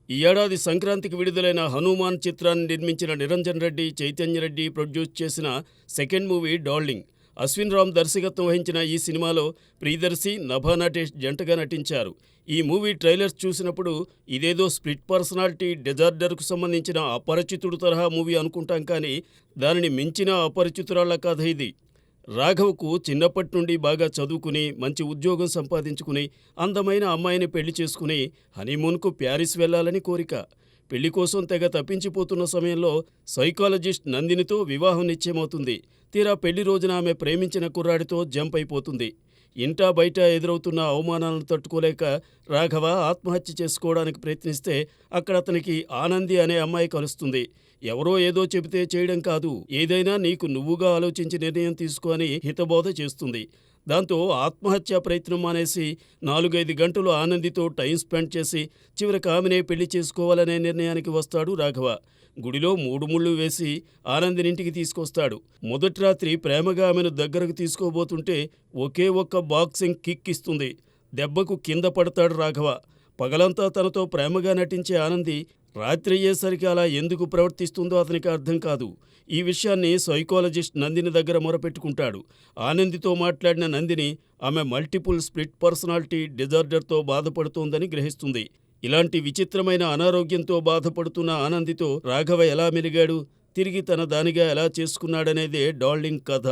ఈ ఏడాది సంక్రాంతికి విడుదలైన హనుమాన్ చిత్రాన్ని నిర్మించిన నిరంజన్ రెడ్డి, చైతన్య రెడ్డి ప్రొడ్యూస్ చేసిన second movie darling. Ashwin Ram దర్శకత్వం వహించిన ఈ సినిమాలో ప్రియదర్శి, నభా నటేష్ జంటగా నటించారు. ఈ మూవీ ట్రైలర్స్ చూసినప్పుడు ఇదేదో స్ప్లిట్ పర్సనాలిటీ డిజార్డర్కు సంబంధించిన అపరిచితుడు తరహా మూవీ అనుకుంటాం, కానీ దానిని మించిన అపరిచితురాళ్ల కథ ఇది. రాఘవ్కు చిన్నప్పటి నుండి బాగా చదువుకుని, మంచి ఉద్యోగం సంపాదించుకుని, అందమైన అమ్మాయిని పెళ్లి చేసుకుని హనీమూన్కు ప్యారిస్ వెళ్లాలని కోరిక. పెళ్లి కోసం తెగ తప్పించిపోతున్న సమయంలో సైకాలజిస్ట్ నందినితో వివాహం నిశ్చయమవుతుంది. తీరా పెళ్లి రోజున ఆమె ప్రేమించిన కుర్రాడితో జంప్ అయిపోతుంది. ఇంటా బయట ఎదురవుతున్న అవమానాలను తట్టుకోలేక రాఘవ ఆత్మహత్య చేసుకోవడానికి ప్రయత్నిస్తే అక్కడ అతనికి ఆనంది అనే అమ్మాయి కలుస్తుంది. ఎవరో ఏదో చెబితే చేయడం కాదు, ఏదైనా నీకు నువ్వుగా ఆలోచించి నిర్ణయం తీసుకో అని హితబోధ చేస్తుంది. దాంతో ఆత్మహత్యా ప్రయత్నం మానేసి 4-5 గంటలు ఆనందితో టైం స్పెండ్ చేసి చివరికి ఆమెనే పెళ్లి చేసుకోవాలనే నిర్ణయానికి వస్తాడు రాఘవ. గుడిలో 3 ముళ్ళు వేసి ఆనందినింటికి తీసుకొస్తాడు. మొదటి రాత్రి ప్రేమగా ఆమెను దగ్గరకు తీసుకోబోతుంటే ఒకే ఒక్క బాక్సింగ్ కిక్ ఇస్తుంది. దెబ్బకు కింద పడతాడు రాఘవ. పగలంతా తనతో ప్రేమగా నటించే ఆనంది రాత్రి అయ్యేసరికి అలా ఎందుకు ప్రవర్తిస్తుందో అతనికి అర్థం కాదు. ఈ విషయాన్ని సైకాలజిస్ట్ నందిని దగ్గర మొరపెట్టుకుంటాడు. ఆనందితో మాట్లాడిన నందిని ఆమె మల్టిపుల్ స్ప్లిట్ పర్సనాలిటీ డిజార్డర్తో బాధపడుతోందని గ్రహిస్తుంది. ఇలాంటి విచిత్రమైన అనారోగ్యంతో బాధపడుతున్న ఆనందితో రాఘవ ఎలా మెలిగాడు, తిరిగి తన దానిగా ఎలా చేసుకున్నాడనేదే డార్లింగ్ కథ.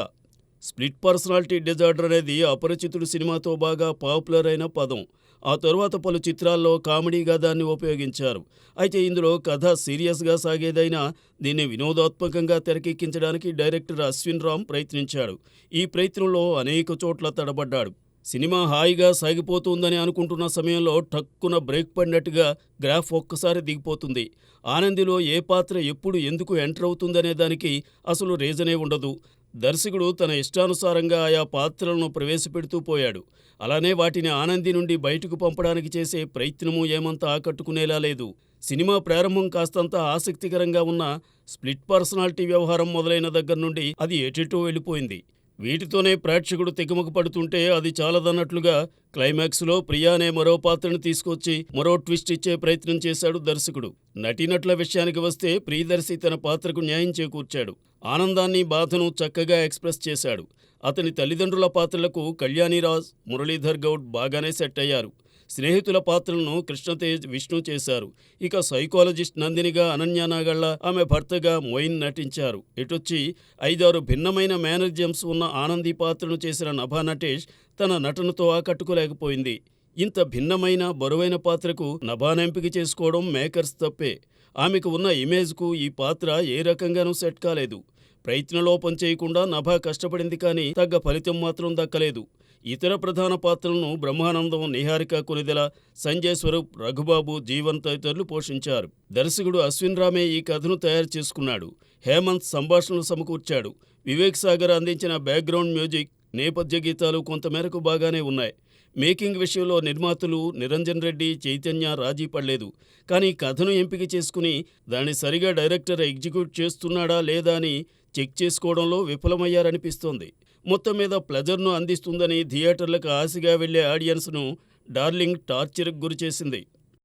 స్ప్లిట్ పర్సనాలిటీ డిజార్డర్ అనేది అపరిచితుడు సినిమాతో బాగా పాపులర్ అయిన పదం. ఆ తరువాత పలు చిత్రాల్లో కామెడీగా దాన్ని ఉపయోగించారు. అయితే ఇందులో కథ సీరియస్గా సాగేదైనా దీన్ని వినోదాత్మకంగా తెరకెక్కించడానికి డైరెక్టర్ అశ్విన్ రామ్ ప్రయత్నించాడు. ఈ ప్రయత్నంలో అనేక చోట్ల తడబడ్డాడు. సినిమా హాయిగా సాగిపోతుందని అనుకుంటున్న సమయంలో టక్కున బ్రేక్ పడినట్టుగా గ్రాఫ్ ఒక్కసారి దిగిపోతుంది. ఆనందిలో ఏ పాత్ర ఎప్పుడు ఎందుకు ఎంటర్ అవుతుందనే దానికి అసలు రీజనే ఉండదు. దర్శకుడు తన ఇష్టానుసారంగా ఆయా పాత్రలను ప్రవేశపెడుతూ పోయాడు. అలానే వాటిని ఆనంది నుండి బయటకు పంపడానికి చేసే ప్రయత్నమూ ఏమంత ఆకట్టుకునేలా లేదు. సినిమా ప్రారంభం కాస్తంత ఆసక్తికరంగా ఉన్న స్ప్లిట్ పర్సనాలిటీ వ్యవహారం మొదలైన దగ్గర నుండి అది ఎటెటో వెళ్ళిపోయింది. వీటితోనే ప్రేక్షకుడు తికమక పడుతుంటే అది చాలదన్నట్లుగా క్లైమాక్స్లో ప్రియా అనే మరో పాత్రను తీసుకొచ్చి మరో ట్విస్ట్ ఇచ్చే ప్రయత్నం చేశాడు దర్శకుడు. నటీనటుల విషయానికి వస్తే ప్రియదర్శి తన పాత్రకు న్యాయం చేకూర్చాడు. ఆనందాన్ని, బాధను చక్కగా ఎక్స్ప్రెస్ చేశాడు. అతని తల్లిదండ్రుల పాత్రలకు కళ్యాణిరాజ్, మురళీధర్ గౌడ్ బాగానే సెట్ అయ్యారు. స్నేహితుల పాత్రలను కృష్ణతేజ్, విష్ణు చేశారు. ఇక సైకాలజిస్ట్ నందినిగా అనన్య నాగళ్ళ, ఆమె భర్తగా మొయిన్ నటించారు. ఇటొచ్చి 5-6 భిన్నమైన మేనరిజమ్స్ ఉన్న ఆనంది పాత్రను చేసిన నభా నటేష్ తన నటనతో ఆకట్టుకోలేకపోయింది. ఇంత భిన్నమైన బరువైన పాత్రకు నభాను ఎంపిక చేసుకోవడం మేకర్స్ తప్పే. ఆమెకు ఉన్న ఇమేజ్కు ఈ పాత్ర ఏ రకంగానూ సెట్ కాలేదు. ప్రయత్నలోపం చేయకుండా నభా కష్టపడింది, కానీ తగ్గ ఫలితం మాత్రం దక్కలేదు. ఇతర ప్రధాన పాత్రలను బ్రహ్మానందం, నిహారిక కొనిదెల, సంజయ్ స్వరూప్, రఘుబాబు, జీవన్ తదితరులు పోషించారు. దర్శకుడు అశ్విన్ రామే ఈ కథను తయారు చేసుకున్నాడు. హేమంత్ సంభాషణలు సమకూర్చాడు. వివేక్ సాగర్ అందించిన బ్యాక్గ్రౌండ్ మ్యూజిక్, నేపథ్య గీతాలు కొంతమేరకు బాగానే ఉన్నాయి. మేకింగ్ విషయంలో నిర్మాతలు నిరంజన్ రెడ్డి, చైతన్య రాజీ పడలేదు. కానీ కథను ఎంపిక చేసుకుని దాన్ని సరిగా డైరెక్టర్ ఎగ్జిక్యూట్ చేస్తున్నాడా లేదా అని చెక్ చేసుకోవడంలో విఫలమయ్యారనిపిస్తోంది. మొత్తం మీద ప్లెజర్ను అందిస్తుందని థియేటర్లకు ఆశగా వెళ్లే ఆడియన్స్ను డార్లింగ్ టార్చర్కు గురిచేసింది.